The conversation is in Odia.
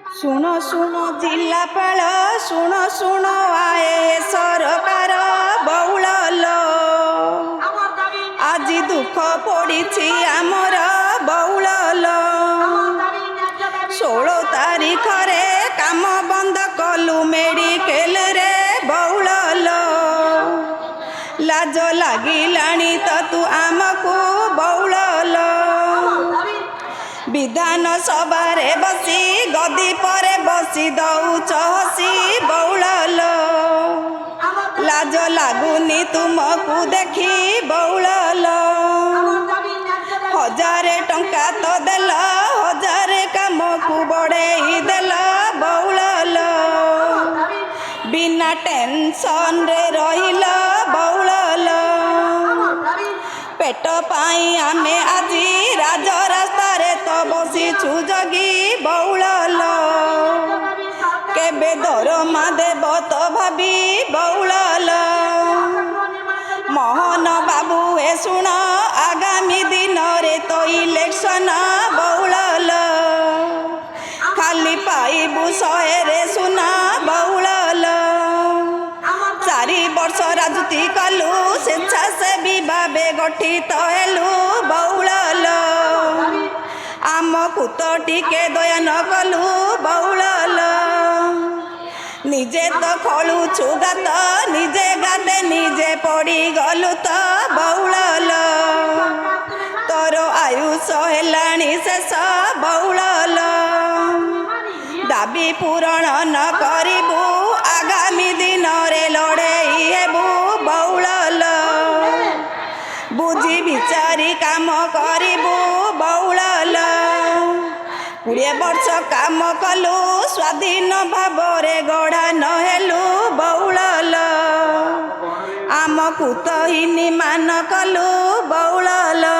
ଶୁଣ ଶୁଣ ଜିଲ୍ଲାପାଳ ଶୁଣ ଶୁଣ ଆଏ ସରକାର ବଉଳ ଲୋ ଆଜି ଦୁଃଖ ପଡ଼ିଛି ଆମର ବଉଳ ଲୋ 16 ତାରିଖରେ କାମ ବନ୍ଦ କଲୁ ମେଡ଼ିକାଲରେ ବଉଳ ଲୋ ଲାଜ ଲାଗିଲାଣି ତ ତୁ ଆମକୁ ବଉଳ ଲୋ ବିଧାନ ସଭାରେ ବସି ଗଦି ପରେ ବସି ଦଉଛ ହସି ବଉଳ ଲୋ ଲାଜ ଲାଗୁନି ତୁମକୁ ଦେଖି ବଉଳ ଲୋ 1000 ଟଙ୍କା ତ ଦେଲ 1000 କାମକୁ ବଢ଼େଇ ଦେଲ ବଉଳ ଲୋ ବିନା ଟେନସନରେ ରହିଲ ବଉଳ ଲୋ ପେଟ ପାଇଁ ଆମେ ଆଜି ରାଜରାସ୍ତାରେ ତ ବସିଛୁ ଜଗି ବଉଳ ଲୋ କେବେ ଦରମା ଦେବ ତ ଭାବି ବଉଳ ଲୋ ମୋହନ ବାବୁ ଏ ଶୁଣ ଆଗାମୀ ଦିନରେ ତ ଇଲେକ୍ସନ ବଉଳ ଲୋ ଖାଲି ପାଇବୁ 100ରେ ସୁନା ବଉଳ ଲୋ 4 ବର୍ଷ ରାଜୁତି କଲୁ ସ୍ୱେଚ୍ଛାସେବୀ ଭାବେ ଗଠିତ ହେଲୁ ବଉଳ ଲୋ ଆମକୁ ତ ଟିକେ ଦୟା ନ କଲୁ ବଉଳ ଲୋ ନିଜେ ତ ଖୋଳୁଛୁ ଗାତ ନିଜେ ଗାତେ ନିଜେ ପଡ଼ିଗଲୁ ତ ବଉଳ ଲୋ ତୋର ଆୟୁଷ ହେଲାଣି ଶେଷ ବଉଳ ଲୋ ଦାବି ପୂରଣ ନ କରିବୁ ଆଗାମୀ ଦିନରେ ଲଢ଼େଇ ହେବୁ ବଉଳ ଲୋ ବୁଝି ବିଚାରି କାମ କରିବୁ ବଉଳ ଲୋ 20 ବର୍ଷ କାମ କଲୁ ସ୍ୱାଧୀନ ଭାବରେ ଗଢ଼ା ନ ହେଲୁ ବଉଳ ଲୋ ଆମକୁ ତ ହୀନିମାନ କଲୁ ବଉଳ ଲୋ।